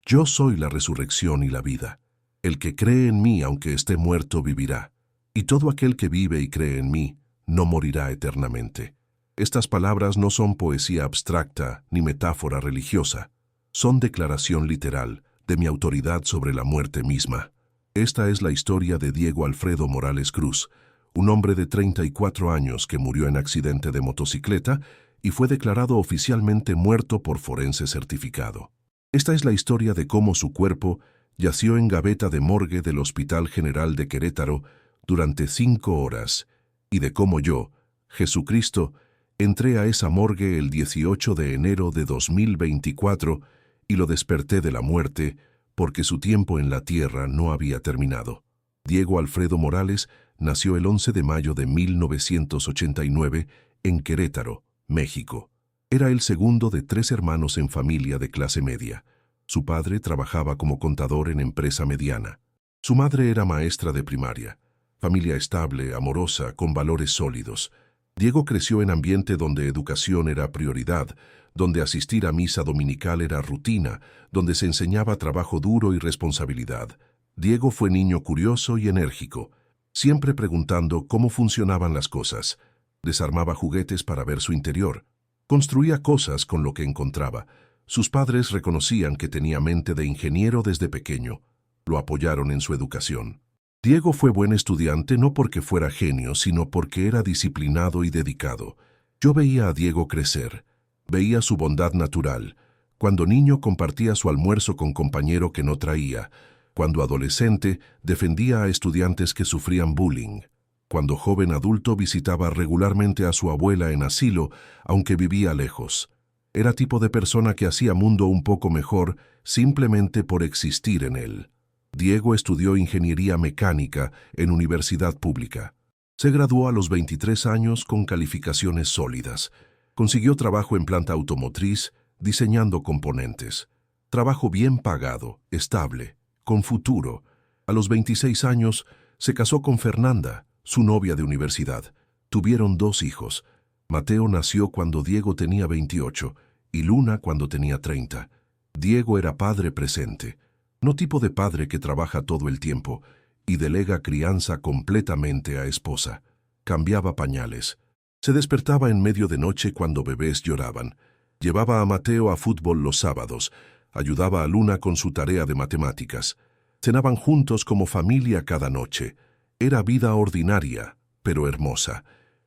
Yo soy la resurrección y la vida. El que cree en mí, aunque esté muerto, vivirá. Y todo aquel que vive y cree en mí, no morirá eternamente. Estas palabras no son poesía abstracta ni metáfora religiosa. Son declaración literal de mi autoridad sobre la muerte misma. Esta es la historia de Diego Alfredo Morales Cruz, un hombre de 34 años que murió en accidente de motocicleta y fue declarado oficialmente muerto por forense certificado. Esta es la historia de cómo su cuerpo yació en gaveta de morgue del Hospital General de Querétaro durante 5 horas y de cómo yo, Jesucristo, entré a esa morgue el 18 de enero de 2024 y lo desperté de la muerte porque su tiempo en la tierra no había terminado. Diego Alfredo Morales nació el 11 de mayo de 1989 en Querétaro, México. Era el segundo de 3 hermanos en familia de clase media. Su padre trabajaba como contador en empresa mediana. Su madre era maestra de primaria. Familia estable, amorosa, con valores sólidos. Diego creció en ambiente donde educación era prioridad, donde asistir a misa dominical era rutina, donde se enseñaba trabajo duro y responsabilidad. Diego fue niño curioso y enérgico, siempre preguntando cómo funcionaban las cosas. Desarmaba juguetes para ver su interior. Construía cosas con lo que encontraba. Sus padres reconocían que tenía mente de ingeniero desde pequeño. Lo apoyaron en su educación. Diego fue buen estudiante no porque fuera genio, sino porque era disciplinado y dedicado. Yo veía a Diego crecer. Veía su bondad natural. Cuando niño compartía su almuerzo con compañero que no traía. Cuando adolescente defendía a estudiantes que sufrían bullying. Cuando joven adulto visitaba regularmente a su abuela en asilo, aunque vivía lejos. Era tipo de persona que hacía mundo un poco mejor simplemente por existir en él. Diego estudió ingeniería mecánica en universidad pública. Se graduó a los 23 años con calificaciones sólidas. Consiguió trabajo en planta automotriz, diseñando componentes. Trabajo bien pagado, estable, con futuro. A los 26 años se casó con Fernanda, su novia de universidad. Tuvieron 2 hijos. Mateo nació cuando Diego tenía 28 y Luna cuando tenía 30. Diego era padre presente, no tipo de padre que trabaja todo el tiempo y delega crianza completamente a esposa. Cambiaba pañales. Se despertaba en medio de noche cuando bebés lloraban. Llevaba a Mateo a fútbol los sábados. Ayudaba a Luna con su tarea de matemáticas. Cenaban juntos como familia cada noche. Era vida ordinaria, pero hermosa.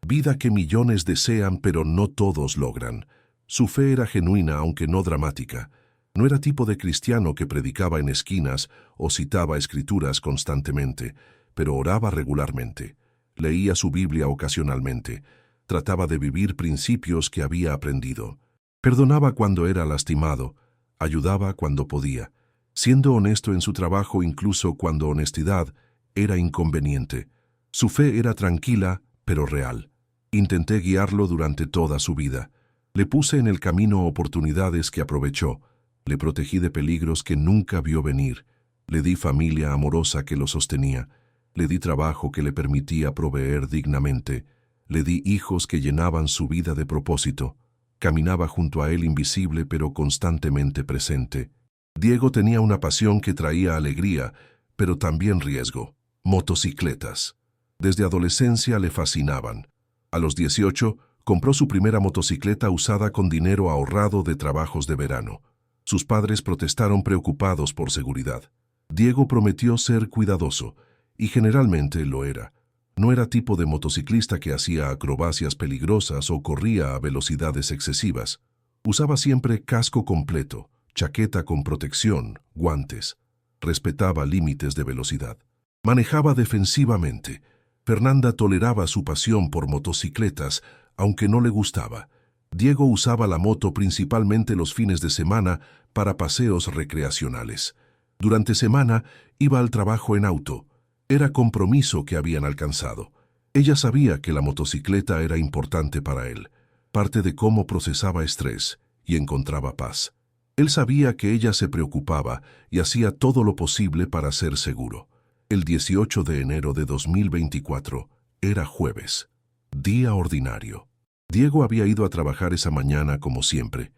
Vida que millones desean, pero no todos logran. Su fe era genuina, aunque no dramática. No era tipo de cristiano que predicaba en esquinas o citaba escrituras constantemente, pero oraba regularmente. Leía su Biblia ocasionalmente. Trataba de vivir principios que había aprendido. Perdonaba cuando era lastimado. Ayudaba cuando podía. Siendo honesto en su trabajo incluso cuando honestidad era inconveniente. Su fe era tranquila, pero real. Intenté guiarlo durante toda su vida. Le puse en el camino oportunidades que aprovechó. Le protegí de peligros que nunca vio venir. Le di familia amorosa que lo sostenía. Le di trabajo que le permitía proveer dignamente. Le di hijos que llenaban su vida de propósito. Caminaba junto a él invisible pero constantemente presente. Diego tenía una pasión que traía alegría, pero también riesgo. Motocicletas. Desde adolescencia le fascinaban. A los 18, compró su primera motocicleta usada con dinero ahorrado de trabajos de verano. Sus padres protestaron preocupados por seguridad. Diego prometió ser cuidadoso, y generalmente lo era. No era tipo de motociclista que hacía acrobacias peligrosas o corría a velocidades excesivas. Usaba siempre casco completo, chaqueta con protección, guantes. Respetaba límites de velocidad. Manejaba defensivamente. Fernanda toleraba su pasión por motocicletas, aunque no le gustaba. Diego usaba la moto principalmente los fines de semana para paseos recreacionales. Durante semana iba al trabajo en auto. Era compromiso que habían alcanzado. Ella sabía que la motocicleta era importante para él, parte de cómo procesaba estrés y encontraba paz. Él sabía que ella se preocupaba y hacía todo lo posible para ser seguro. El 18 de enero de 2024 era jueves, día ordinario. Diego había ido a trabajar esa mañana como siempre,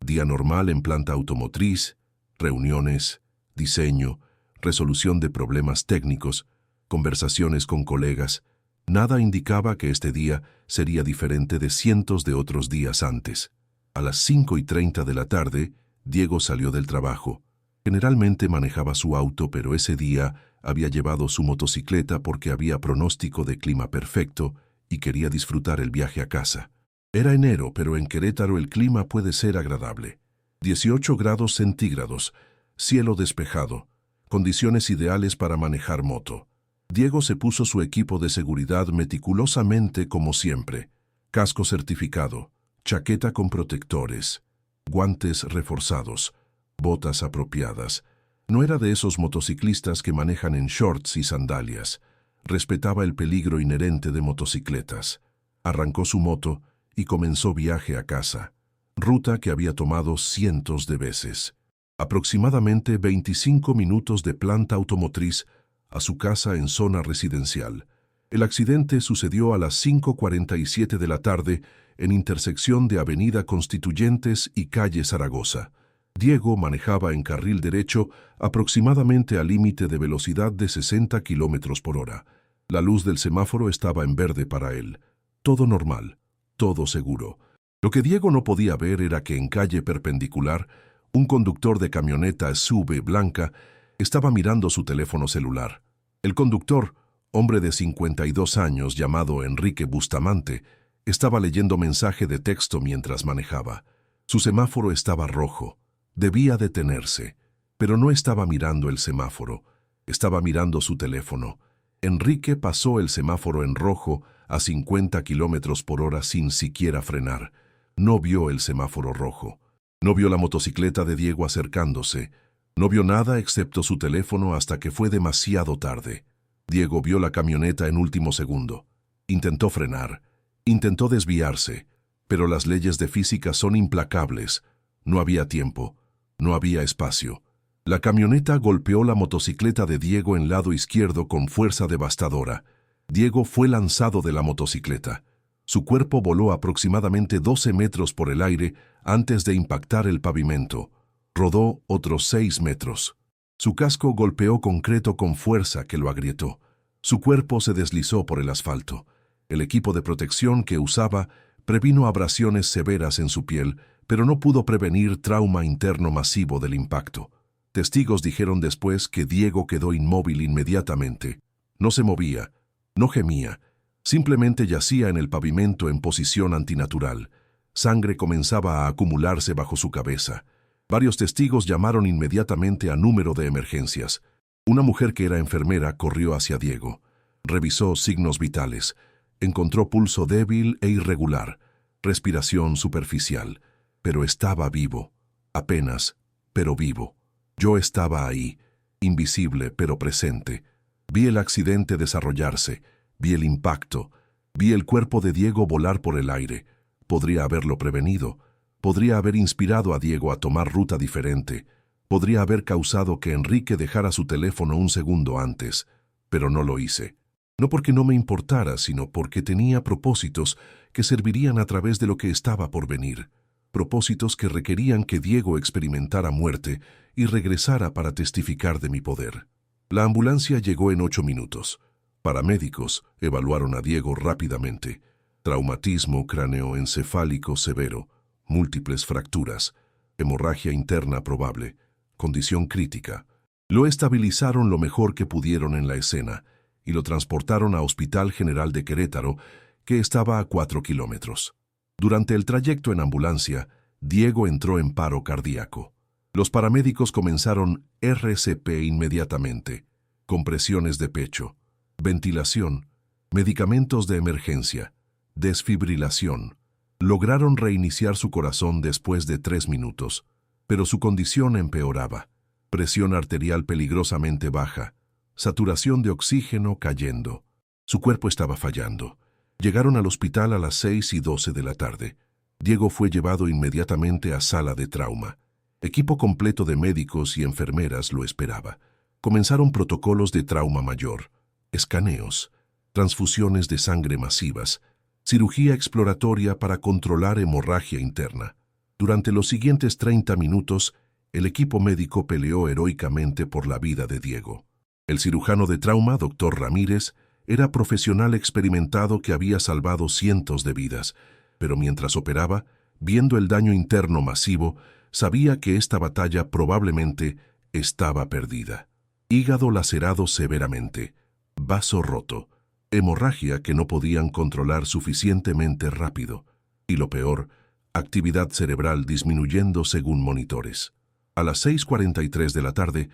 día normal en planta automotriz, reuniones, diseño, resolución de problemas técnicos, conversaciones con colegas. Nada indicaba que este día sería diferente de cientos de otros días antes. A las 5:30 de la tarde, Diego salió del trabajo. Generalmente manejaba su auto, pero ese día había llevado su motocicleta porque había pronóstico de clima perfecto y quería disfrutar el viaje a casa. Era enero, pero en Querétaro el clima puede ser agradable. 18 grados centígrados, cielo despejado, condiciones ideales para manejar moto. Diego se puso su equipo de seguridad meticulosamente como siempre. Casco certificado, chaqueta con protectores, guantes reforzados, botas apropiadas. No era de esos motociclistas que manejan en shorts y sandalias. Respetaba el peligro inherente de motocicletas. Arrancó su moto y comenzó viaje a casa, ruta que había tomado cientos de veces. Aproximadamente 25 minutos de planta automotriz a su casa en zona residencial. El accidente sucedió a las 5:47 de la tarde en intersección de Avenida Constituyentes y calle Zaragoza. Diego manejaba en carril derecho aproximadamente al límite de velocidad de 60 kilómetros por hora. La luz del semáforo estaba en verde para él. Todo normal, todo seguro. Lo que Diego no podía ver era que en calle perpendicular, un conductor de camioneta SUV blanca estaba mirando su teléfono celular. El conductor, hombre de 52 años llamado Enrique Bustamante, estaba leyendo mensaje de texto mientras manejaba. Su semáforo estaba rojo. Debía detenerse, pero no estaba mirando el semáforo. Estaba mirando su teléfono. Enrique pasó el semáforo en rojo a 50 kilómetros por hora sin siquiera frenar. No vio el semáforo rojo. No vio la motocicleta de Diego acercándose. No vio nada excepto su teléfono hasta que fue demasiado tarde. Diego vio la camioneta en último segundo. Intentó frenar. Intentó desviarse. Pero las leyes de física son implacables. No había tiempo. No había espacio. La camioneta golpeó la motocicleta de Diego en lado izquierdo con fuerza devastadora. Diego fue lanzado de la motocicleta. Su cuerpo voló aproximadamente 12 metros por el aire antes de impactar el pavimento. Rodó otros 6 metros. Su casco golpeó concreto con fuerza que lo agrietó. Su cuerpo se deslizó por el asfalto. El equipo de protección que usaba previno abrasiones severas en su piel, pero no pudo prevenir trauma interno masivo del impacto. Testigos dijeron después que Diego quedó inmóvil inmediatamente. No se movía, no gemía, simplemente yacía en el pavimento en posición antinatural. Sangre comenzaba a acumularse bajo su cabeza. Varios testigos llamaron inmediatamente a número de emergencias. Una mujer que era enfermera corrió hacia Diego. Revisó signos vitales. Encontró pulso débil e irregular, respiración superficial. Pero estaba vivo. Apenas, pero vivo. Yo estaba ahí, invisible pero presente. Vi el accidente desarrollarse, vi el impacto, vi el cuerpo de Diego volar por el aire. Podría haberlo prevenido. Podría haber inspirado a Diego a tomar ruta diferente. Podría haber causado que Enrique dejara su teléfono un segundo antes, pero no lo hice. No porque no me importara, sino porque tenía propósitos que servirían a través de lo que estaba por venir. Propósitos que requerían que Diego experimentara muerte y regresara para testificar de mi poder. La ambulancia llegó en 8 minutos. Paramédicos evaluaron a Diego rápidamente. Traumatismo cráneoencefálico severo. Múltiples fracturas, hemorragia interna probable, condición crítica. Lo estabilizaron lo mejor que pudieron en la escena y lo transportaron a Hospital General de Querétaro, que estaba a 4 kilómetros. Durante el trayecto en ambulancia, Diego entró en paro cardíaco. Los paramédicos comenzaron RCP inmediatamente, compresiones de pecho, ventilación, medicamentos de emergencia, desfibrilación. Lograron reiniciar su corazón después de 3 minutos, pero su condición empeoraba. Presión arterial peligrosamente baja, saturación de oxígeno cayendo. Su cuerpo estaba fallando. Llegaron al hospital a las 6:12 de la tarde. Diego fue llevado inmediatamente a sala de trauma. Equipo completo de médicos y enfermeras lo esperaba. Comenzaron protocolos de trauma mayor, escaneos, transfusiones de sangre masivas, cirugía exploratoria para controlar hemorragia interna. Durante los siguientes 30 minutos, el equipo médico peleó heroicamente por la vida de Diego. El cirujano de trauma, Dr. Ramírez, era profesional experimentado que había salvado cientos de vidas, pero mientras operaba, viendo el daño interno masivo, sabía que esta batalla probablemente estaba perdida. Hígado lacerado severamente, vaso roto, hemorragia que no podían controlar suficientemente rápido, y lo peor, actividad cerebral disminuyendo según monitores. A las 6:43 de la tarde,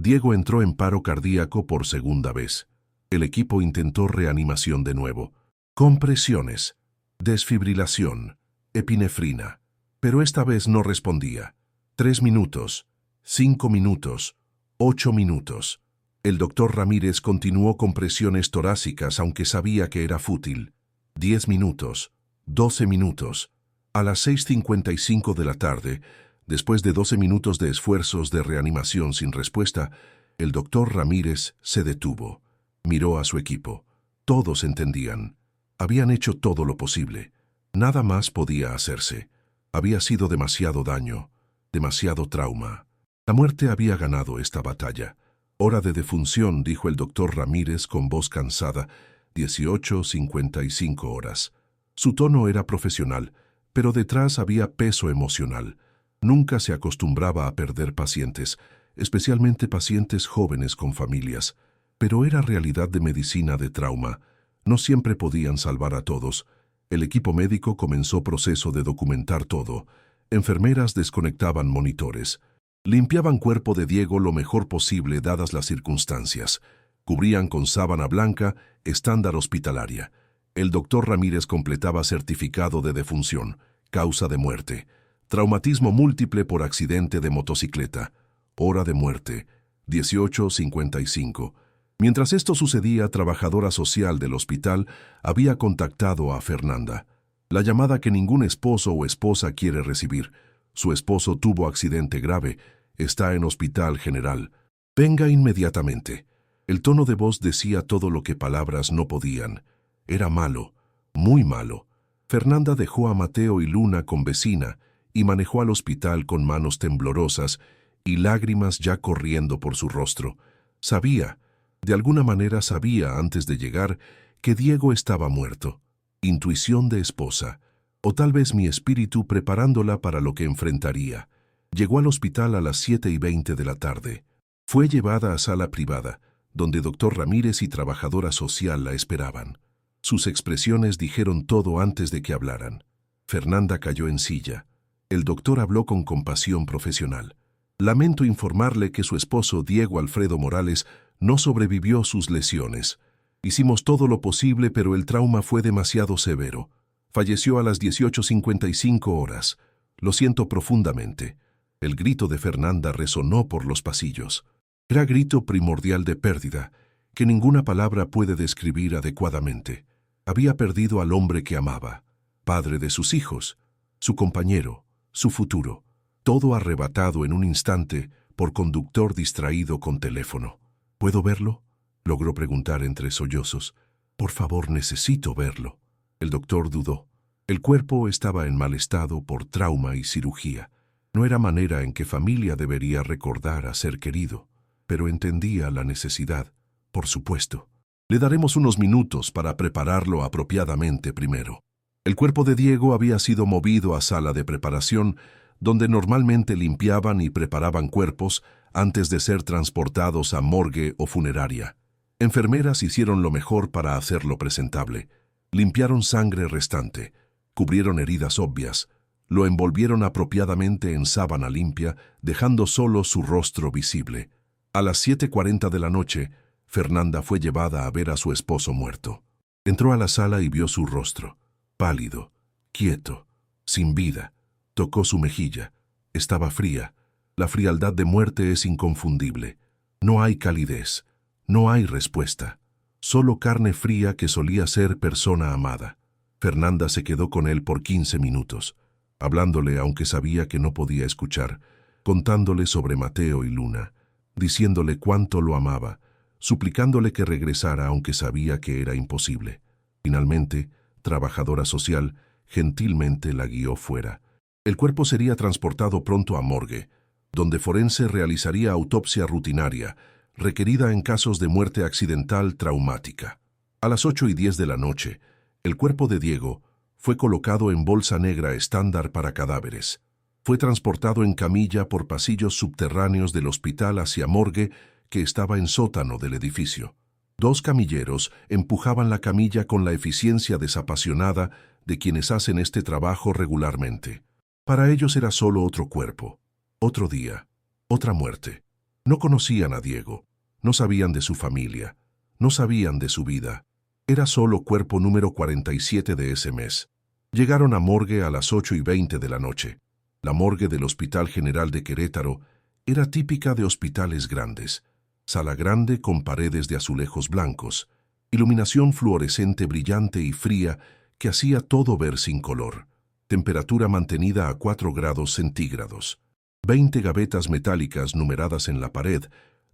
Diego entró en paro cardíaco por segunda vez. El equipo intentó reanimación de nuevo. Compresiones, desfibrilación, epinefrina. Pero esta vez no respondía. 3 minutos, 5 minutos, 8 minutos. El doctor Ramírez continuó con presiones torácicas aunque sabía que era fútil. 10 minutos, 12 minutos. A las 6:55 de la tarde, después de 12 minutos de esfuerzos de reanimación sin respuesta, el doctor Ramírez se detuvo. Miró a su equipo. Todos entendían. Habían hecho todo lo posible. Nada más podía hacerse. Había sido demasiado daño, demasiado trauma. La muerte había ganado esta batalla. Hora de defunción, dijo el doctor Ramírez con voz cansada. 18:55 horas. Su tono era profesional, pero detrás había peso emocional. Nunca se acostumbraba a perder pacientes, especialmente pacientes jóvenes con familias. Pero era realidad de medicina de trauma. No siempre podían salvar a todos. El equipo médico comenzó proceso de documentar todo. Enfermeras desconectaban monitores. Limpiaban cuerpo de Diego lo mejor posible dadas las circunstancias. Cubrían con sábana blanca, estándar hospitalaria. El doctor Ramírez completaba certificado de defunción, causa de muerte. Traumatismo múltiple por accidente de motocicleta. Hora de muerte, 18:55. Mientras esto sucedía, trabajadora social del hospital había contactado a Fernanda. La llamada que ningún esposo o esposa quiere recibir. Su esposo tuvo accidente grave. Está en hospital general. Venga inmediatamente. El tono de voz decía todo lo que palabras no podían. Era malo, muy malo. Fernanda dejó a Mateo y Luna con vecina y manejó al hospital con manos temblorosas y lágrimas ya corriendo por su rostro. Sabía, de alguna manera sabía antes de llegar, que Diego estaba muerto. Intuición de esposa, o tal vez mi espíritu preparándola para lo que enfrentaría. Llegó al hospital a las 7:20 de la tarde. Fue llevada a sala privada, donde doctor Ramírez y trabajadora social la esperaban. Sus expresiones dijeron todo antes de que hablaran. Fernanda cayó en silla. El doctor habló con compasión profesional. Lamento informarle que su esposo, Diego Alfredo Morales, no sobrevivió sus lesiones. Hicimos todo lo posible, pero el trauma fue demasiado severo. Falleció a las 18:55 horas. Lo siento profundamente. El grito de Fernanda resonó por los pasillos. Era grito primordial de pérdida, que ninguna palabra puede describir adecuadamente. Había perdido al hombre que amaba, padre de sus hijos, su compañero, su futuro, todo arrebatado en un instante por conductor distraído con teléfono. ¿Puedo verlo?, logró preguntar entre sollozos. Por favor, necesito verlo. El doctor dudó. El cuerpo estaba en mal estado por trauma y cirugía. No era manera en que familia debería recordar a ser querido, pero entendía la necesidad, por supuesto. Le daremos unos minutos para prepararlo apropiadamente primero. El cuerpo de Diego había sido movido a sala de preparación, donde normalmente limpiaban y preparaban cuerpos antes de ser transportados a morgue o funeraria. Enfermeras hicieron lo mejor para hacerlo presentable. Limpiaron sangre restante, cubrieron heridas obvias, lo envolvieron apropiadamente en sábana limpia, dejando solo su rostro visible. A las 7:40 de la noche, Fernanda fue llevada a ver a su esposo muerto. Entró a la sala y vio su rostro, pálido, quieto, sin vida. Tocó su mejilla. Estaba fría. La frialdad de muerte es inconfundible. No hay calidez. No hay respuesta. Solo carne fría que solía ser persona amada. Fernanda se quedó con él por 15 minutos, hablándole aunque sabía que no podía escuchar, contándole sobre Mateo y Luna, diciéndole cuánto lo amaba, suplicándole que regresara aunque sabía que era imposible. Finalmente, trabajadora social, gentilmente la guió fuera. El cuerpo sería transportado pronto a morgue, donde forense realizaría autopsia rutinaria, requerida en casos de muerte accidental traumática. A las 8:10 de la noche, el cuerpo de Diego fue colocado en bolsa negra estándar para cadáveres. Fue transportado en camilla por pasillos subterráneos del hospital hacia morgue que estaba en sótano del edificio. 2 camilleros empujaban la camilla con la eficiencia desapasionada de quienes hacen este trabajo regularmente. Para ellos era solo otro cuerpo, otro día, otra muerte. No conocían a Diego, no sabían de su familia, no sabían de su vida. Era solo cuerpo número 47 de ese mes. Llegaron a morgue a las 8:20 de la noche. La morgue del Hospital General de Querétaro era típica de hospitales grandes. Sala grande con paredes de azulejos blancos, iluminación fluorescente brillante y fría que hacía todo ver sin color. Temperatura mantenida a 4 grados centígrados. 20 gavetas metálicas numeradas en la pared,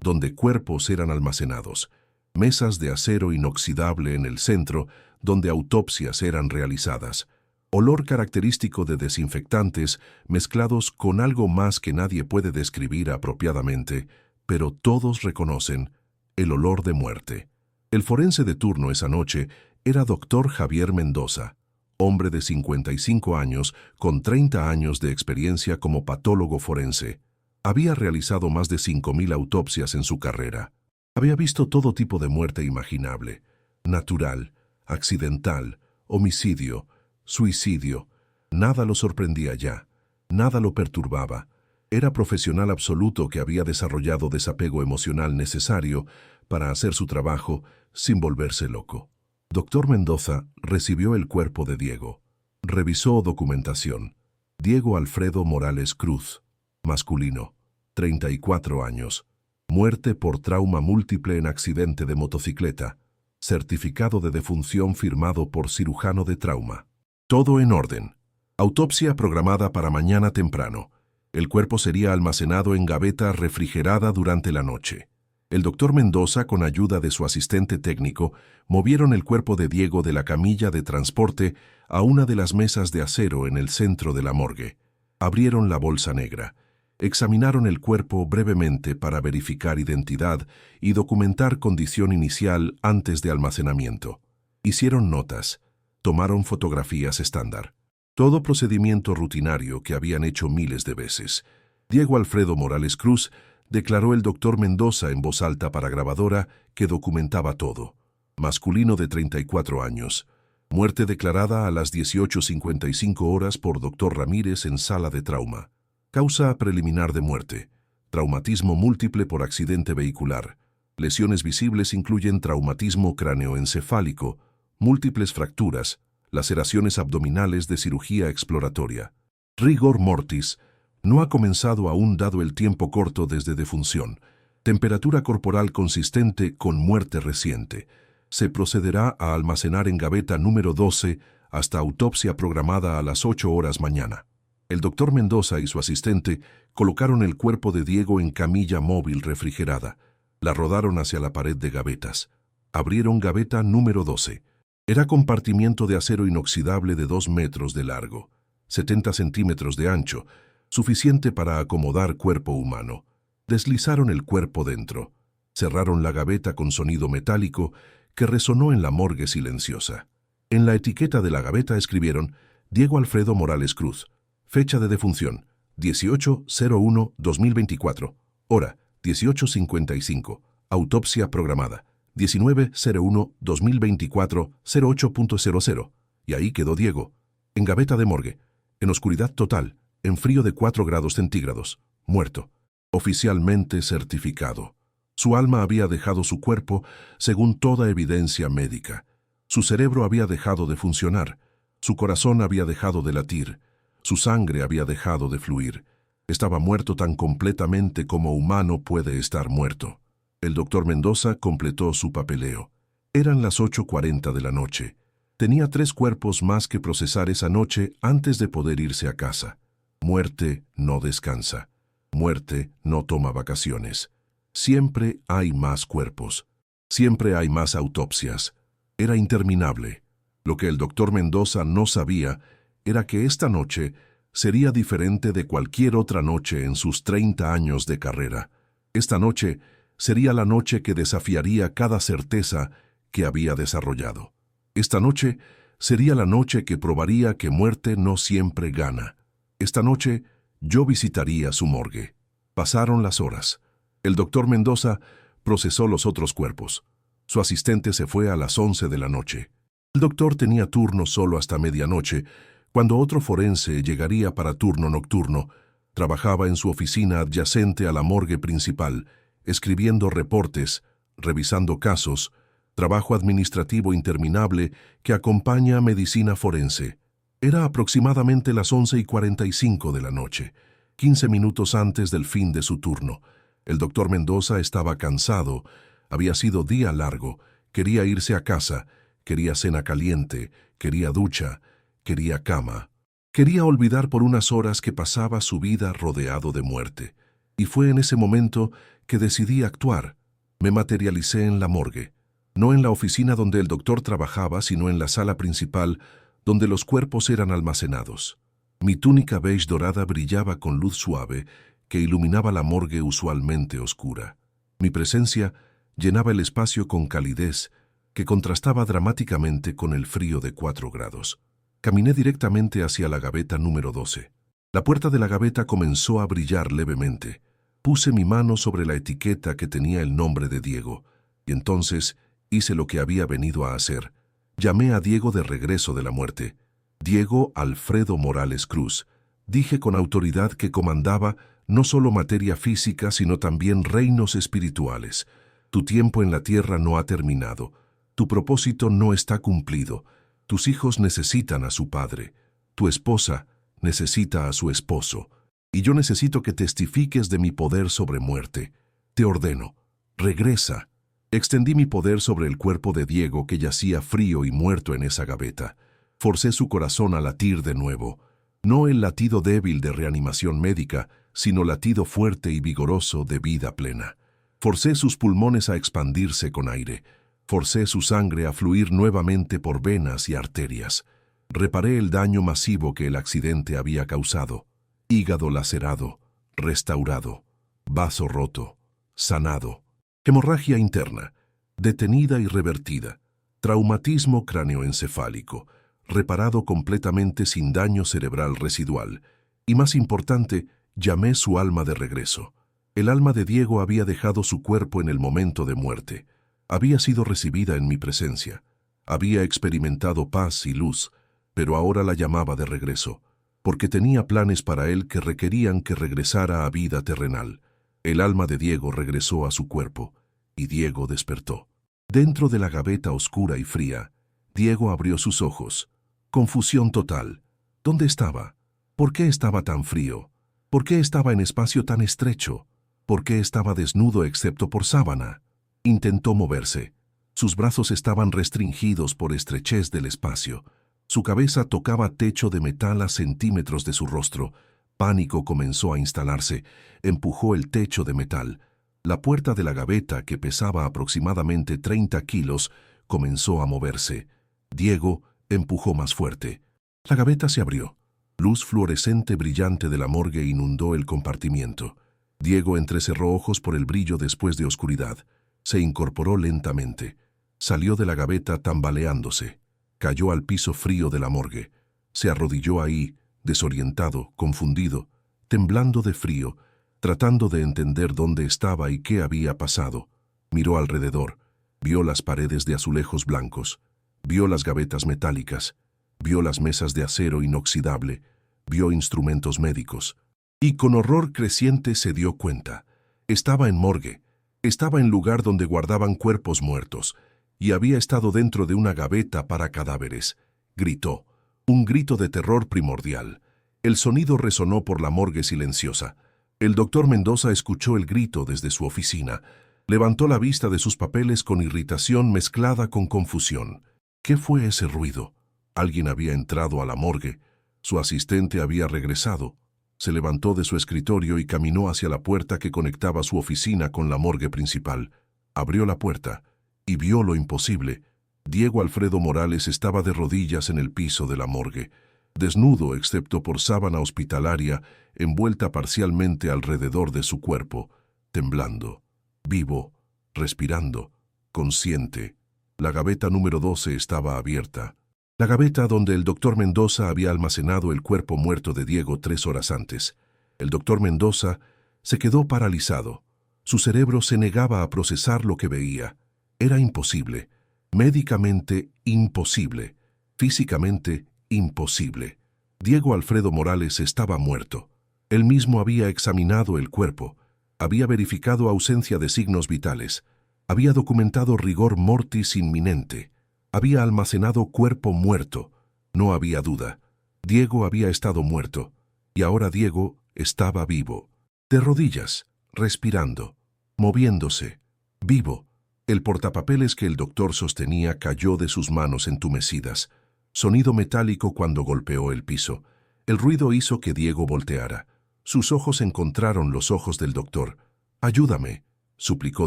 donde cuerpos eran almacenados. Mesas de acero inoxidable en el centro, donde autopsias eran realizadas. Olor característico de desinfectantes mezclados con algo más que nadie puede describir apropiadamente, pero todos reconocen el olor de muerte. El forense de turno esa noche era Dr. Javier Mendoza, hombre de 55 años con 30 años de experiencia como patólogo forense. Había realizado más de 5.000 autopsias en su carrera. Había visto todo tipo de muerte imaginable: natural, accidental, homicidio, suicidio. Nada lo sorprendía ya, nada lo perturbaba. Era profesional absoluto que había desarrollado desapego emocional necesario para hacer su trabajo sin volverse loco. Dr. Mendoza recibió el cuerpo de Diego. Revisó documentación. Diego Alfredo Morales Cruz, masculino, 34 años. Muerte por trauma múltiple en accidente de motocicleta. Certificado de defunción firmado por cirujano de trauma. Todo en orden. Autopsia programada para mañana temprano. El cuerpo sería almacenado en gaveta refrigerada durante la noche. El doctor Mendoza, con ayuda de su asistente técnico, movieron el cuerpo de Diego de la camilla de transporte a una de las mesas de acero en el centro de la morgue. Abrieron la bolsa negra. Examinaron el cuerpo brevemente para verificar identidad y documentar condición inicial antes de almacenamiento. Hicieron notas. Tomaron fotografías estándar. Todo procedimiento rutinario que habían hecho miles de veces. Diego Alfredo Morales Cruz, declaró el doctor Mendoza en voz alta para grabadora, que documentaba todo. Masculino de 34 años. Muerte declarada a las 18:55 horas por doctor Ramírez en sala de trauma. Causa preliminar de muerte. Traumatismo múltiple por accidente vehicular. Lesiones visibles incluyen traumatismo cráneoencefálico, múltiples fracturas, laceraciones abdominales de cirugía exploratoria. Rigor mortis. No ha comenzado aún dado el tiempo corto desde defunción. Temperatura corporal consistente con muerte reciente. Se procederá a almacenar en gaveta número 12 hasta autopsia programada a las 8 horas mañana. El doctor Mendoza y su asistente colocaron el cuerpo de Diego en camilla móvil refrigerada. La rodaron hacia la pared de gavetas. Abrieron gaveta número 12. Era compartimiento de acero inoxidable de 2 metros de largo, 70 centímetros de ancho, suficiente para acomodar cuerpo humano. Deslizaron el cuerpo dentro. Cerraron la gaveta con sonido metálico que resonó en la morgue silenciosa. En la etiqueta de la gaveta escribieron Diego Alfredo Morales Cruz. Fecha de defunción, 18/01/2024. Hora, 18:55. Autopsia programada, 19/01/2024, 08:00. Y ahí quedó Diego. En gaveta de morgue, en oscuridad total, en frío de 4 grados centígrados, muerto. Oficialmente certificado. Su alma había dejado su cuerpo según toda evidencia médica. Su cerebro había dejado de funcionar. Su corazón había dejado de latir. Su sangre había dejado de fluir. Estaba muerto tan completamente como humano puede estar muerto. El doctor Mendoza completó su papeleo. Eran las 8:40 de la noche. Tenía 3 cuerpos más que procesar esa noche antes de poder irse a casa. Muerte no descansa. Muerte no toma vacaciones. Siempre hay más cuerpos. Siempre hay más autopsias. Era interminable. Lo que el doctor Mendoza no sabía era que esta noche sería diferente de cualquier otra noche en sus 30 años de carrera. Esta noche sería la noche que desafiaría cada certeza que había desarrollado. Esta noche sería la noche que probaría que muerte no siempre gana. Esta noche yo visitaría su morgue. Pasaron las horas. El doctor Mendoza procesó los otros cuerpos. Su asistente se fue a las 11 de la noche. El doctor tenía turno solo hasta medianoche, cuando otro forense llegaría para turno nocturno. Trabajaba en su oficina adyacente a la morgue principal, escribiendo reportes, revisando casos, trabajo administrativo interminable que acompaña a medicina forense. Era aproximadamente las 11:45 de la noche, 15 minutos antes del fin de su turno. El doctor Mendoza estaba cansado, había sido día largo, quería irse a casa, quería cena caliente, quería ducha, quería cama. Quería olvidar por unas horas que pasaba su vida rodeado de muerte. Y fue en ese momento que decidí actuar. Me materialicé en la morgue, no en la oficina donde el doctor trabajaba, sino en la sala principal, donde los cuerpos eran almacenados. Mi túnica beige dorada brillaba con luz suave que iluminaba la morgue usualmente oscura. Mi presencia llenaba el espacio con calidez que contrastaba dramáticamente con el frío de 4 grados. Caminé directamente hacia la gaveta número 12. La puerta de la gaveta comenzó a brillar levemente. Puse mi mano sobre la etiqueta que tenía el nombre de Diego, y entonces hice lo que había venido a hacer. Llamé a Diego de regreso de la muerte. Diego Alfredo Morales Cruz. Dije con autoridad que comandaba no solo materia física, sino también reinos espirituales. Tu tiempo en la tierra no ha terminado. Tu propósito no está cumplido. Tus hijos necesitan a su padre. Tu esposa necesita a su esposo. Y yo necesito que testifiques de mi poder sobre muerte. Te ordeno, regresa. Extendí mi poder sobre el cuerpo de Diego, que yacía frío y muerto en esa gaveta. Forcé su corazón a latir de nuevo. No el latido débil de reanimación médica, sino latido fuerte y vigoroso de vida plena. Forcé sus pulmones a expandirse con aire. Forcé su sangre a fluir nuevamente por venas y arterias. Reparé el daño masivo que el accidente había causado. Hígado lacerado, restaurado, vaso roto, sanado. Hemorragia interna, detenida y revertida. Traumatismo cráneoencefálico, reparado completamente sin daño cerebral residual. Y más importante, llamé su alma de regreso. El alma de Diego había dejado su cuerpo en el momento de muerte. Había sido recibida en mi presencia. Había experimentado paz y luz, pero ahora la llamaba de regreso, porque tenía planes para él que requerían que regresara a vida terrenal. El alma de Diego regresó a su cuerpo, y Diego despertó. Dentro de la gaveta oscura y fría, Diego abrió sus ojos. Confusión total. ¿Dónde estaba? ¿Por qué estaba tan frío? ¿Por qué estaba en espacio tan estrecho? ¿Por qué estaba desnudo excepto por sábana? Intentó moverse. Sus brazos estaban restringidos por estrechez del espacio. Su cabeza tocaba techo de metal a centímetros de su rostro. Pánico comenzó a instalarse. Empujó el techo de metal. La puerta de la gaveta, que pesaba aproximadamente 30 kilos, comenzó a moverse. Diego empujó más fuerte. La gaveta se abrió. Luz fluorescente brillante de la morgue inundó el compartimiento. Diego entrecerró ojos por el brillo después de oscuridad. Se incorporó lentamente. Salió de la gaveta tambaleándose. Cayó al piso frío de la morgue. Se arrodilló ahí, desorientado, confundido, temblando de frío, tratando de entender dónde estaba y qué había pasado. Miró alrededor. Vio las paredes de azulejos blancos. Vio las gavetas metálicas. Vio las mesas de acero inoxidable. Vio instrumentos médicos. Y con horror creciente se dio cuenta. Estaba en morgue. Estaba en lugar donde guardaban cuerpos muertos, y había estado dentro de una gaveta para cadáveres. Gritó. Un grito de terror primordial. El sonido resonó por la morgue silenciosa. El doctor Mendoza escuchó el grito desde su oficina. Levantó la vista de sus papeles con irritación mezclada con confusión. ¿Qué fue ese ruido? Alguien había entrado a la morgue. Su asistente había regresado. Se levantó de su escritorio y caminó hacia la puerta que conectaba su oficina con la morgue principal. Abrió la puerta y vio lo imposible. Diego Alfredo Morales estaba de rodillas en el piso de la morgue. desnudo excepto por sábana hospitalaria envuelta parcialmente alrededor de su cuerpo, temblando, vivo, respirando, consciente. La gaveta número 12 estaba abierta. La gaveta donde el doctor Mendoza había almacenado el cuerpo muerto de Diego 3 horas antes. El doctor Mendoza se quedó paralizado. Su cerebro se negaba a procesar lo que veía. Era imposible, médicamente imposible, físicamente imposible. Diego Alfredo Morales estaba muerto. Él mismo había examinado el cuerpo, había verificado ausencia de signos vitales, había documentado rigor mortis inminente, había almacenado cuerpo muerto. No había duda. Diego había estado muerto, y ahora Diego estaba vivo. De rodillas, respirando, moviéndose, vivo. El portapapeles que el doctor sostenía cayó de sus manos entumecidas. Sonido metálico cuando golpeó el piso. El ruido hizo que Diego volteara. Sus ojos encontraron los ojos del doctor. «Ayúdame», suplicó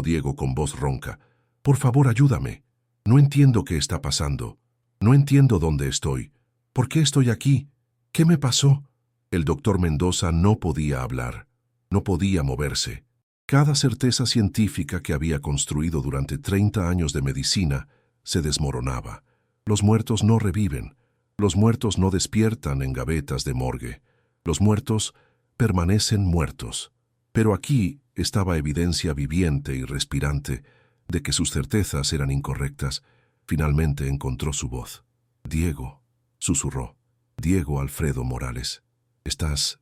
Diego con voz ronca. «Por favor, ayúdame. No entiendo qué está pasando. No entiendo dónde estoy. ¿Por qué estoy aquí? ¿Qué me pasó?» El doctor Mendoza no podía hablar. No podía moverse. Cada certeza científica que había construido durante 30 años de medicina se desmoronaba. Los muertos no reviven. Los muertos no despiertan en gavetas de morgue. Los muertos permanecen muertos. Pero aquí estaba evidencia viviente y respirante de que sus certezas eran incorrectas. Finalmente encontró su voz. «Diego», susurró. «Diego Alfredo Morales. Estás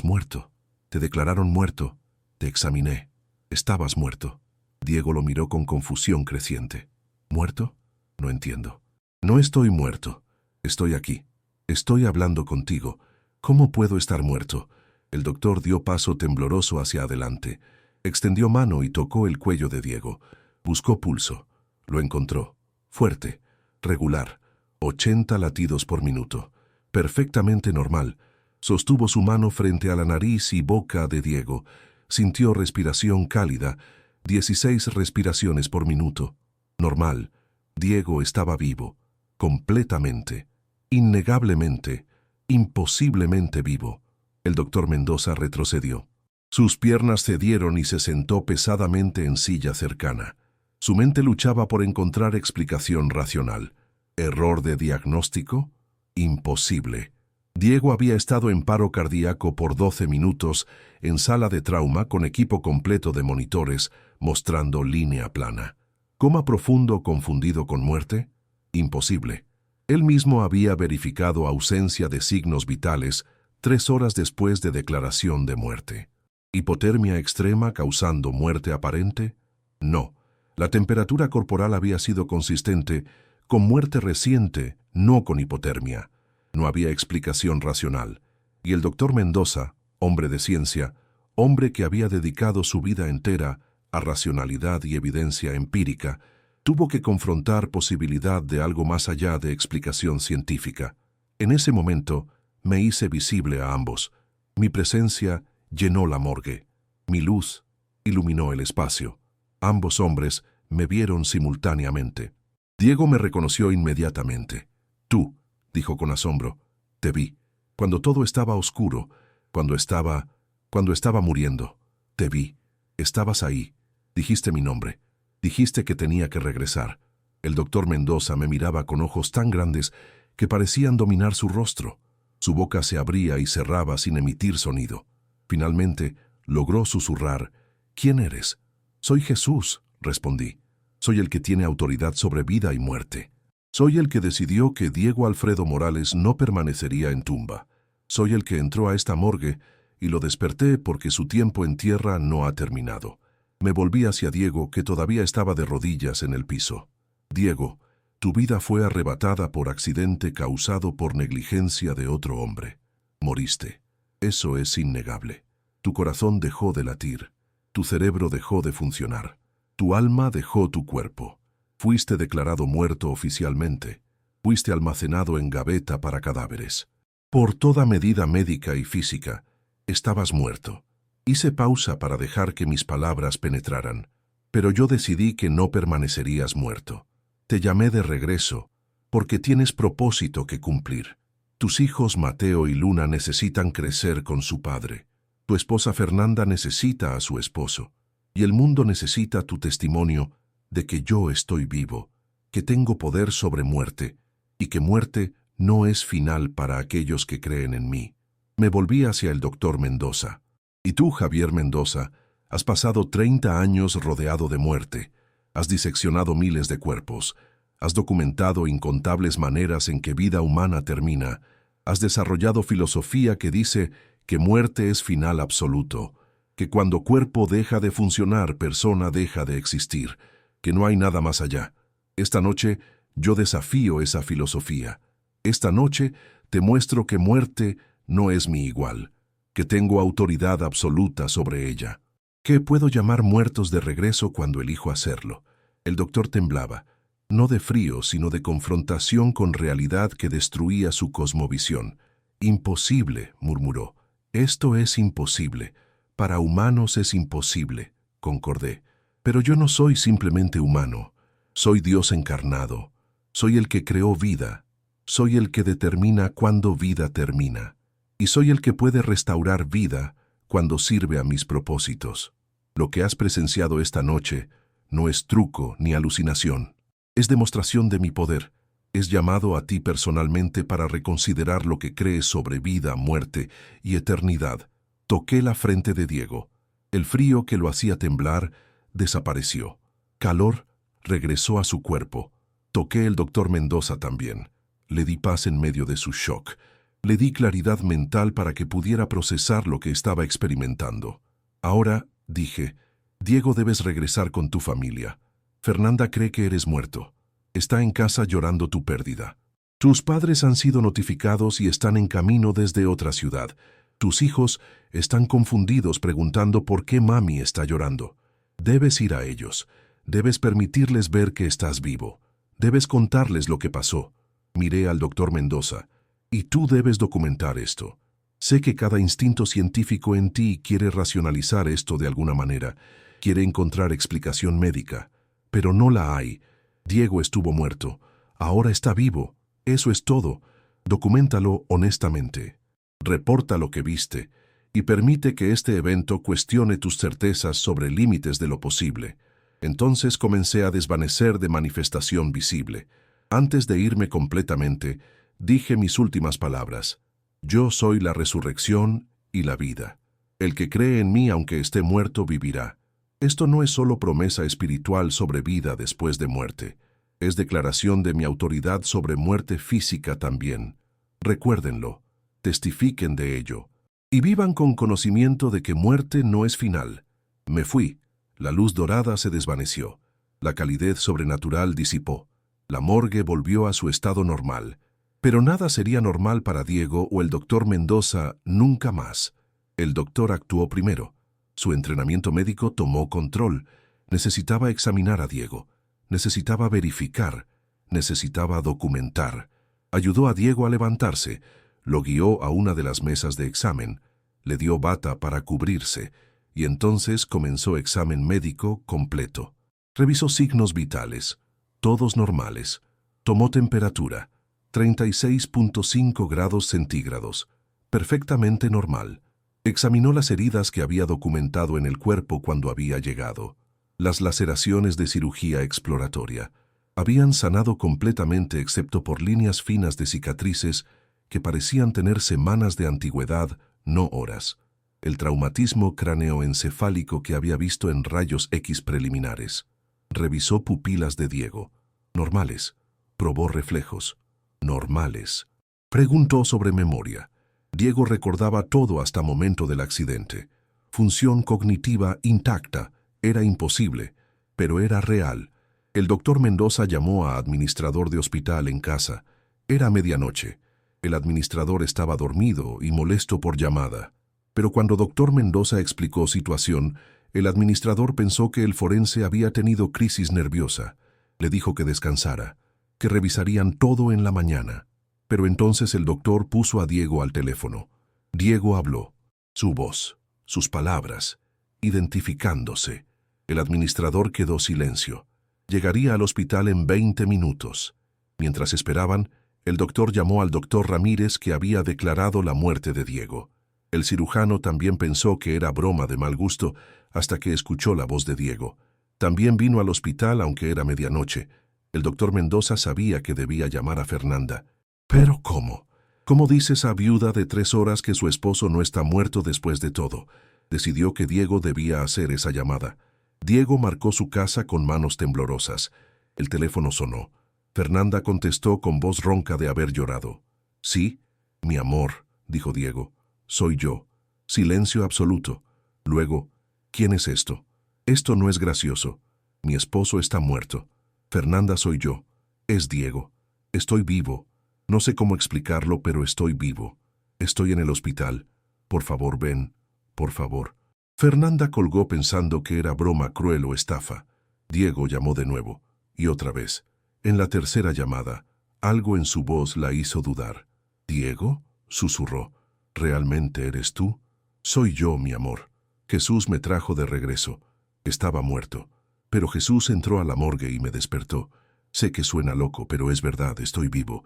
muerto. Te declararon muerto. Te examiné. Estabas muerto». Diego lo miró con confusión creciente. «¿Muerto? No entiendo». «No estoy muerto. Estoy aquí. Estoy hablando contigo. ¿Cómo puedo estar muerto?» El doctor dio paso tembloroso hacia adelante. Extendió mano y tocó el cuello de Diego. Buscó pulso. Lo encontró. Fuerte. Regular. 80 latidos por minuto. Perfectamente normal. Sostuvo su mano frente a la nariz y boca de Diego. Sintió respiración cálida. 16 respiraciones por minuto. Normal. Diego estaba vivo. Completamente. Innegablemente. Imposiblemente vivo. El doctor Mendoza retrocedió. Sus piernas cedieron y se sentó pesadamente en silla cercana. Su mente luchaba por encontrar explicación racional. ¿Error de diagnóstico? Imposible. Diego había estado en paro cardíaco por 12 minutos en sala de trauma con equipo completo de monitores mostrando línea plana. ¿Coma profundo confundido con muerte? Imposible. Él mismo había verificado ausencia de signos vitales 3 horas después de declaración de muerte. ¿Hipotermia extrema causando muerte aparente? No. La temperatura corporal había sido consistente con muerte reciente, no con hipotermia. No había explicación racional. Y el doctor Mendoza, hombre de ciencia, hombre que había dedicado su vida entera a racionalidad y evidencia empírica, tuvo que confrontar posibilidad de algo más allá de explicación científica. En ese momento, me hice visible a ambos. Mi presencia llenó la morgue. Mi luz iluminó el espacio. Ambos hombres me vieron simultáneamente. Diego me reconoció inmediatamente. «Tú», dijo con asombro, «te vi. Cuando todo estaba oscuro, cuando estaba muriendo, te vi. Estabas ahí. Dijiste mi nombre. Dijiste que tenía que regresar». El doctor Mendoza me miraba con ojos tan grandes que parecían dominar su rostro. Su boca se abría y cerraba sin emitir sonido. Finalmente, logró susurrar. «¿Quién eres?» «Soy Jesús», respondí. «Soy el que tiene autoridad sobre vida y muerte. Soy el que decidió que Diego Alfredo Morales no permanecería en tumba. Soy el que entró a esta morgue y lo desperté porque su tiempo en tierra no ha terminado». Me volví hacia Diego, que todavía estaba de rodillas en el piso. «Diego, tu vida fue arrebatada por accidente causado por negligencia de otro hombre. Moriste. Eso es innegable. Tu corazón dejó de latir. Tu cerebro dejó de funcionar. Tu alma dejó tu cuerpo. Fuiste declarado muerto oficialmente. Fuiste almacenado en gaveta para cadáveres. Por toda medida médica y física, estabas muerto». Hice pausa para dejar que mis palabras penetraran, pero yo decidí que no permanecerías muerto. Te llamé de regreso, porque tienes propósito que cumplir. Tus hijos Mateo y Luna necesitan crecer con su padre. Tu esposa Fernanda necesita a su esposo. Y el mundo necesita tu testimonio de que yo estoy vivo, que tengo poder sobre muerte, y que muerte no es final para aquellos que creen en mí. Me volví hacia el doctor Mendoza. Y tú, Javier Mendoza, has pasado 30 años rodeado de muerte. Has diseccionado miles de cuerpos. Has documentado incontables maneras en que vida humana termina. Has desarrollado filosofía que dice que muerte es final absoluto, que cuando cuerpo deja de funcionar, persona deja de existir, que no hay nada más allá. Esta noche yo desafío esa filosofía. Esta noche te muestro que muerte no es mi igual, que tengo autoridad absoluta sobre ella, que puedo llamar muertos de regreso cuando elijo hacerlo. El doctor temblaba, no de frío, sino de confrontación con realidad que destruía su cosmovisión. Imposible, murmuró. Esto es imposible. Para humanos es imposible, concordé. Pero yo no soy simplemente humano. Soy Dios encarnado. Soy el que creó vida. Soy el que determina cuándo vida termina. Y soy el que puede restaurar vida cuando sirve a mis propósitos. Lo que has presenciado esta noche no es truco ni alucinación. Es demostración de mi poder. Es llamado a ti personalmente para reconsiderar lo que crees sobre vida, muerte y eternidad. Toqué la frente de Diego. El frío que lo hacía temblar desapareció. Calor regresó a su cuerpo. Toqué el doctor Mendoza también. Le di paz en medio de su shock. Le di claridad mental para que pudiera procesar lo que estaba experimentando. Ahora, dije, Diego, debes regresar con tu familia. Fernanda cree que eres muerto. Está en casa llorando tu pérdida. Tus padres han sido notificados y están en camino desde otra ciudad. Tus hijos están confundidos preguntando por qué mami está llorando. Debes ir a ellos. Debes permitirles ver que estás vivo. Debes contarles lo que pasó. Miré al doctor Mendoza. Y tú debes documentar esto. Sé que cada instinto científico en ti quiere racionalizar esto de alguna manera. Quiere encontrar explicación médica. Pero no la hay. Diego estuvo muerto. Ahora está vivo. Eso es todo. Documéntalo honestamente. Reporta lo que viste y permite que este evento cuestione tus certezas sobre límites de lo posible. Entonces comencé a desvanecer de manifestación visible. Antes de irme completamente, dije mis últimas palabras. Yo soy la resurrección y la vida. El que cree en mí, aunque esté muerto, vivirá. Esto no es solo promesa espiritual sobre vida después de muerte. Es declaración de mi autoridad sobre muerte física también. Recuérdenlo, testifiquen de ello, y vivan con conocimiento de que muerte no es final. Me fui, la luz dorada se desvaneció, la calidez sobrenatural disipó, la morgue volvió a su estado normal, pero nada sería normal para Diego o el doctor Mendoza nunca más. El doctor actuó primero. Su entrenamiento médico tomó control. Necesitaba examinar a Diego. Necesitaba verificar. Necesitaba documentar. Ayudó a Diego a levantarse. Lo guió a una de las mesas de examen. Le dio bata para cubrirse. Y entonces comenzó examen médico completo. Revisó signos vitales. Todos normales. Tomó temperatura. 36.5 grados centígrados. Perfectamente normal. Examinó las heridas que había documentado en el cuerpo cuando había llegado. Las laceraciones de cirugía exploratoria habían sanado completamente excepto por líneas finas de cicatrices que parecían tener semanas de antigüedad, no horas. El traumatismo cráneoencefálico que había visto en rayos X preliminares. Revisó pupilas de Diego. Normales. Probó reflejos. Normales. Preguntó sobre memoria. Diego recordaba todo hasta momento del accidente. Función cognitiva intacta. Era imposible, pero era real. El doctor Mendoza llamó a administrador de hospital en casa. Era medianoche. El administrador estaba dormido y molesto por llamada. Pero cuando doctor Mendoza explicó situación, el administrador pensó que el forense había tenido crisis nerviosa. Le dijo que descansara, que revisarían todo en la mañana. Pero entonces el doctor puso a Diego al teléfono. Diego habló. Su voz, sus palabras, identificándose. El administrador quedó silencio. Llegaría al hospital en 20 minutos. Mientras esperaban, El doctor llamó al doctor Ramírez, que había declarado la muerte de Diego. El cirujano también pensó que era broma de mal gusto hasta que escuchó la voz de Diego. También vino al hospital, aunque era medianoche. El doctor Mendoza sabía que debía llamar a Fernanda. ¿Pero cómo? ¿Cómo dice esa viuda de 3 horas que su esposo no está muerto después de todo? Decidió que Diego debía hacer esa llamada. Diego marcó su casa con manos temblorosas. El teléfono sonó. Fernanda contestó con voz ronca de haber llorado. «Sí, mi amor», dijo Diego. «Soy yo». Silencio absoluto. Luego, «¿Quién es esto? Esto no es gracioso. Mi esposo está muerto. Fernanda, soy yo. Es Diego. Estoy vivo. No sé cómo explicarlo, pero estoy vivo. Estoy en el hospital. Por favor, ven. Por favor». Fernanda colgó pensando que era broma cruel o estafa. Diego llamó de nuevo. Y otra vez. En la tercera llamada, algo en su voz la hizo dudar. «¿Diego?», susurró. «¿Realmente eres tú?». «Soy yo, mi amor. Jesús me trajo de regreso. Estaba muerto. Pero Jesús entró a la morgue y me despertó. Sé que suena loco, pero es verdad, estoy vivo.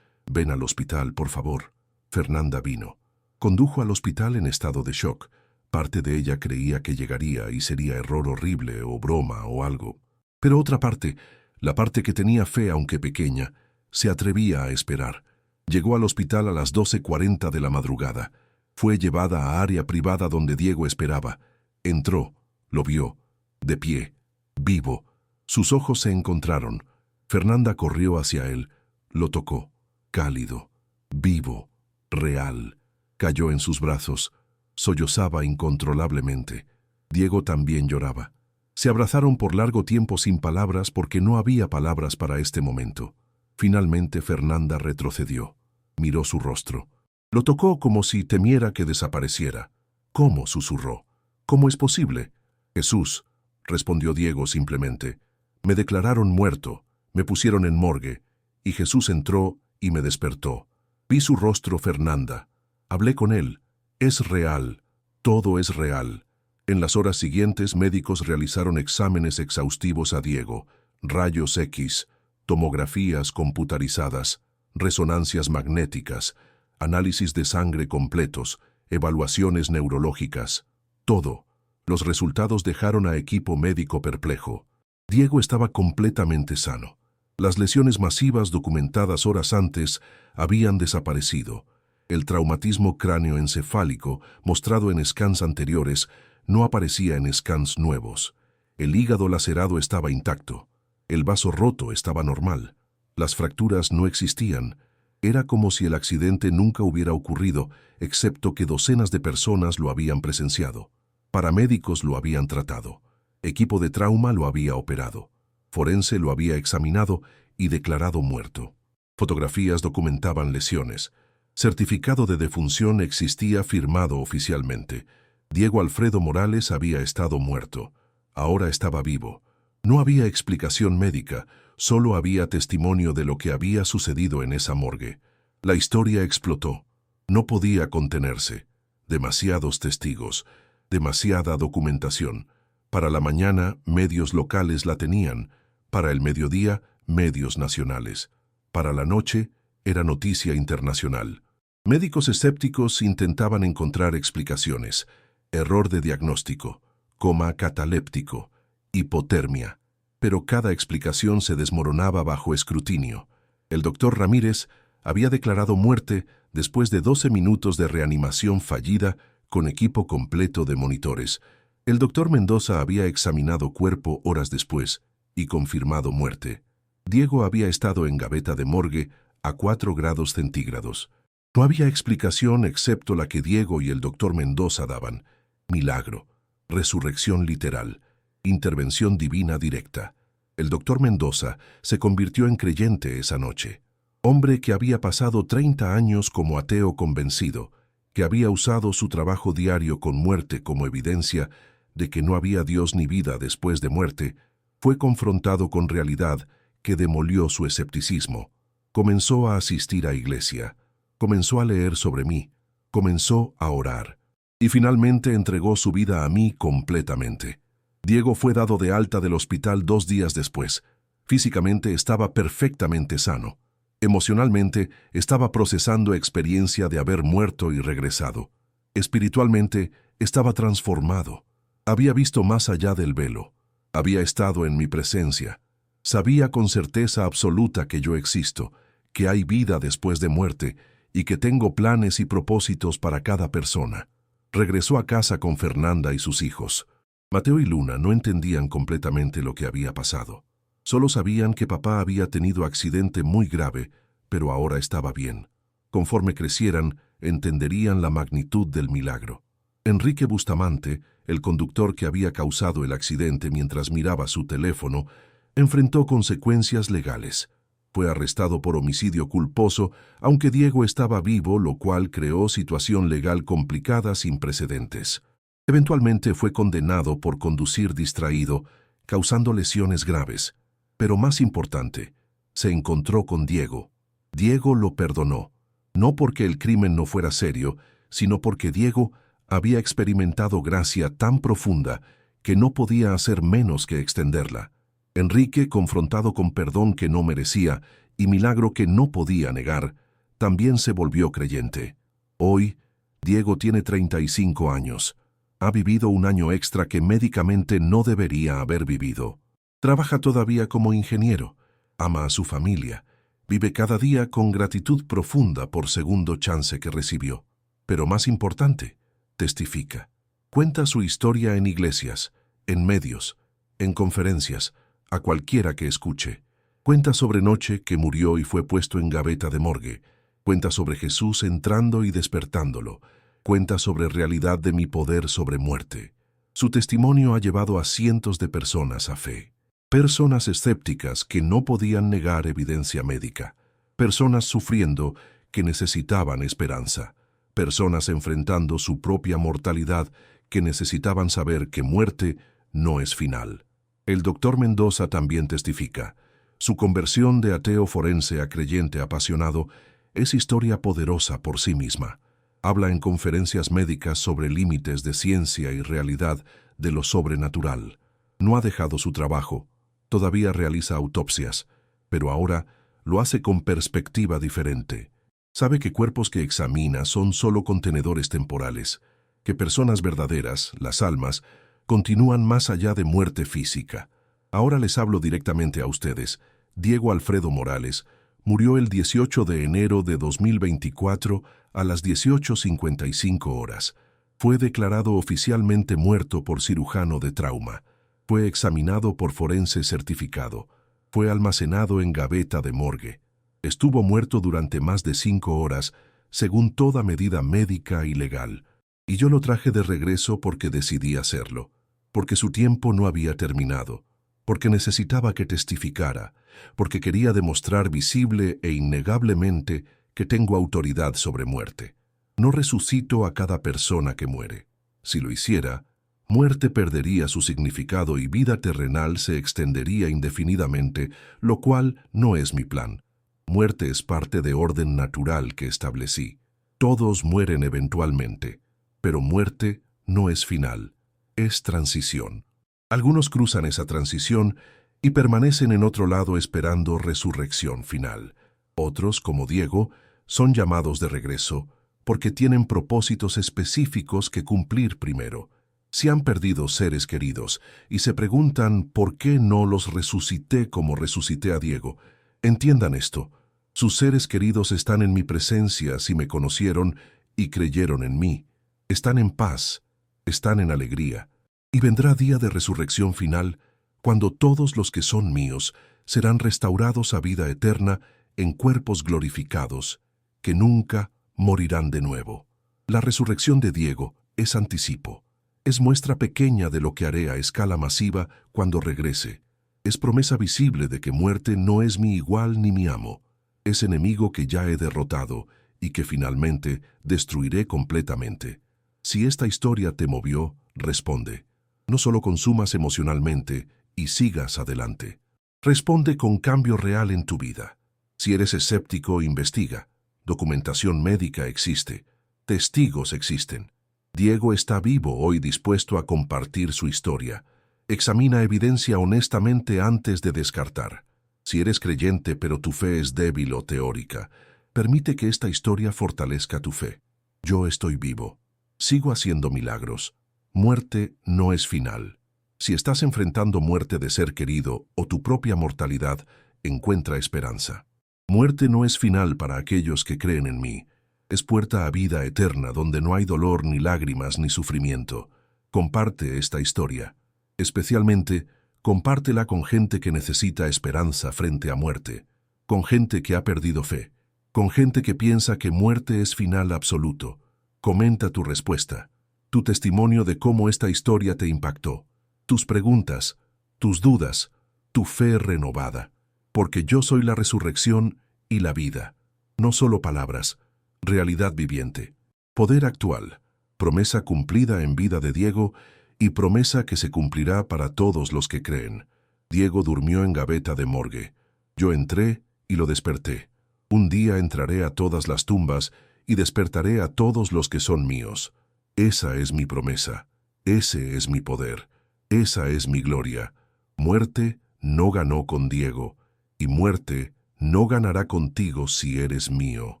Ven al hospital, por favor». Fernanda vino. Condujo al hospital en estado de shock. Parte de ella creía que llegaría y sería error horrible o broma o algo. Pero otra parte, la parte que tenía fe aunque pequeña, se atrevía a esperar. Llegó al hospital a las 12:40 de la madrugada. Fue llevada a área privada donde Diego esperaba. Entró, lo vio, de pie, vivo. Sus ojos se encontraron. Fernanda corrió hacia él, lo tocó, cálido, vivo, real. Cayó en sus brazos, sollozaba incontrolablemente. Diego también lloraba. Se abrazaron por largo tiempo sin palabras porque no había palabras para este momento. Finalmente Fernanda retrocedió. Miró su rostro. Lo tocó como si temiera que desapareciera. «¿Cómo?», susurró. «¿Cómo es posible?». «Jesús», respondió Diego simplemente. «Me declararon muerto, me pusieron en morgue, y Jesús entró y me despertó. Vi su rostro, Fernanda. Hablé con él. Es real. Todo es real». En las horas siguientes, médicos realizaron exámenes exhaustivos a Diego, rayos X, tomografías computarizadas, resonancias magnéticas, análisis de sangre completos, evaluaciones neurológicas, todo. Los resultados dejaron a equipo médico perplejo. Diego estaba completamente sano. Las lesiones masivas documentadas horas antes habían desaparecido. El traumatismo cráneoencefálico, mostrado en scans anteriores, no aparecía en scans nuevos. El hígado lacerado estaba intacto. El vaso roto estaba normal. Las fracturas no existían. Era como si el accidente nunca hubiera ocurrido, excepto que docenas de personas lo habían presenciado. Paramédicos lo habían tratado. Equipo de trauma lo había operado. Forense lo había examinado y declarado muerto. Fotografías documentaban lesiones. Certificado de defunción existía firmado oficialmente. Diego Alfredo Morales había estado muerto. Ahora estaba vivo. No había explicación médica, solo había testimonio de lo que había sucedido en esa morgue. La historia explotó. No podía contenerse. Demasiados testigos, demasiada documentación. Para la mañana, medios locales la tenían. Para el mediodía, medios nacionales. Para la noche, era noticia internacional. Médicos escépticos intentaban encontrar explicaciones. Error de diagnóstico, coma cataléptico, hipotermia. Pero cada explicación se desmoronaba bajo escrutinio. El doctor Ramírez había declarado muerte después de 12 minutos de reanimación fallida con equipo completo de monitores. El doctor Mendoza había examinado cuerpo horas después y confirmado muerte. Diego había estado en gaveta de morgue a 4 grados centígrados. No había explicación excepto la que Diego y el doctor Mendoza daban. Milagro, resurrección literal, intervención divina directa. El doctor Mendoza se convirtió en creyente esa noche. Hombre que había pasado 30 años como ateo convencido, que había usado su trabajo diario con muerte como evidencia de que no había Dios ni vida después de muerte, fue confrontado con realidad que demolió su escepticismo. Comenzó a asistir a iglesia, comenzó a leer sobre mí, comenzó a orar. Y finalmente entregó su vida a mí completamente. Diego fue dado de alta del hospital 2 días después. Físicamente estaba perfectamente sano. Emocionalmente, estaba procesando experiencia de haber muerto y regresado. Espiritualmente, estaba transformado. Había visto más allá del velo. Había estado en mi presencia. Sabía con certeza absoluta que yo existo, que hay vida después de muerte y que tengo planes y propósitos para cada persona. Regresó a casa con Fernanda y sus hijos. Mateo y Luna no entendían completamente lo que había pasado. Solo sabían que papá había tenido accidente muy grave, pero ahora estaba bien. Conforme crecieran, entenderían la magnitud del milagro. Enrique Bustamante, el conductor que había causado el accidente mientras miraba su teléfono, enfrentó consecuencias legales. Fue arrestado por homicidio culposo, aunque Diego estaba vivo, lo cual creó situación legal complicada sin precedentes. Eventualmente fue condenado por conducir distraído, causando lesiones graves. Pero más importante, se encontró con Diego. Diego lo perdonó, no porque el crimen no fuera serio, sino porque Diego había experimentado gracia tan profunda que no podía hacer menos que extenderla. Enrique, confrontado con perdón que no merecía y milagro que no podía negar, también se volvió creyente. Hoy, Diego tiene 35 años. Ha vivido un año extra que médicamente no debería haber vivido. Trabaja todavía como ingeniero, ama a su familia, vive cada día con gratitud profunda por segundo chance que recibió. Pero más importante, testifica. Cuenta su historia en iglesias, en medios, en conferencias, a cualquiera que escuche. Cuenta sobre Noche, que murió y fue puesto en gaveta de morgue. Cuenta sobre Jesús entrando y despertándolo. Cuenta sobre realidad de mi poder sobre muerte. Su testimonio ha llevado a cientos de personas a fe. Personas escépticas que no podían negar evidencia médica. Personas sufriendo que necesitaban esperanza. Personas enfrentando su propia mortalidad que necesitaban saber que muerte no es final. El doctor Mendoza también testifica. Su conversión de ateo forense a creyente apasionado es historia poderosa por sí misma. Habla en conferencias médicas sobre límites de ciencia y realidad de lo sobrenatural. No ha dejado su trabajo, todavía realiza autopsias, pero ahora lo hace con perspectiva diferente. Sabe que cuerpos que examina son solo contenedores temporales, que personas verdaderas, las almas, continúan más allá de muerte física. Ahora les hablo directamente a ustedes. Diego Alfredo Morales murió el 18 de enero de 2024 a las 18:55 horas. Fue declarado oficialmente muerto por cirujano de trauma. Fue examinado por forense certificado. Fue almacenado en gaveta de morgue. Estuvo muerto durante más de 5 horas, según toda medida médica y legal. Y yo lo traje de regreso porque decidí hacerlo, porque su tiempo no había terminado, porque necesitaba que testificara, porque quería demostrar visible e innegablemente que tengo autoridad sobre muerte. No resucito a cada persona que muere. Si lo hiciera, muerte perdería su significado y vida terrenal se extendería indefinidamente, lo cual no es mi plan. Muerte es parte de orden natural que establecí. Todos mueren eventualmente, pero muerte no es final, es transición. Algunos cruzan esa transición y permanecen en otro lado esperando resurrección final. Otros, como Diego, son llamados de regreso porque tienen propósitos específicos que cumplir primero. Si han perdido seres queridos y se preguntan por qué no los resucité como resucité a Diego, entiendan esto. Sus seres queridos están en mi presencia si me conocieron y creyeron en mí. Están en paz, están en alegría. Y vendrá día de resurrección final, cuando todos los que son míos serán restaurados a vida eterna en cuerpos glorificados, que nunca morirán de nuevo. La resurrección de Diego es anticipo. Es muestra pequeña de lo que haré a escala masiva cuando regrese. Es promesa visible de que muerte no es mi igual ni mi amo. Es enemigo que ya he derrotado y que finalmente destruiré completamente. Si esta historia te movió, responde. No solo consumas emocionalmente y sigas adelante. Responde con cambio real en tu vida. Si eres escéptico, investiga. Documentación médica existe. Testigos existen. Diego está vivo hoy dispuesto a compartir su historia. Examina evidencia honestamente antes de descartar. Si eres creyente pero tu fe es débil o teórica, permite que esta historia fortalezca tu fe. Yo estoy vivo. Sigo haciendo milagros. Muerte no es final. Si estás enfrentando muerte de ser querido o tu propia mortalidad, encuentra esperanza. Muerte no es final para aquellos que creen en mí. Es puerta a vida eterna donde no hay dolor, ni lágrimas, ni sufrimiento. Comparte esta historia. Especialmente, compártela con gente que necesita esperanza frente a muerte, con gente que ha perdido fe, con gente que piensa que muerte es final absoluto. Comenta tu respuesta, tu testimonio de cómo esta historia te impactó, tus preguntas, tus dudas, tu fe renovada. Porque yo soy la resurrección y la vida. No solo palabras, realidad viviente. Poder actual, promesa cumplida en vida de Diego y promesa que se cumplirá para todos los que creen. Diego durmió en gaveta de morgue. Yo entré y lo desperté. Un día entraré a todas las tumbas y despertaré a todos los que son míos. Esa es mi promesa. Ese es mi poder. Esa es mi gloria. Muerte no ganó con Diego, y muerte no ganará contigo si eres mío.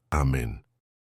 Amén.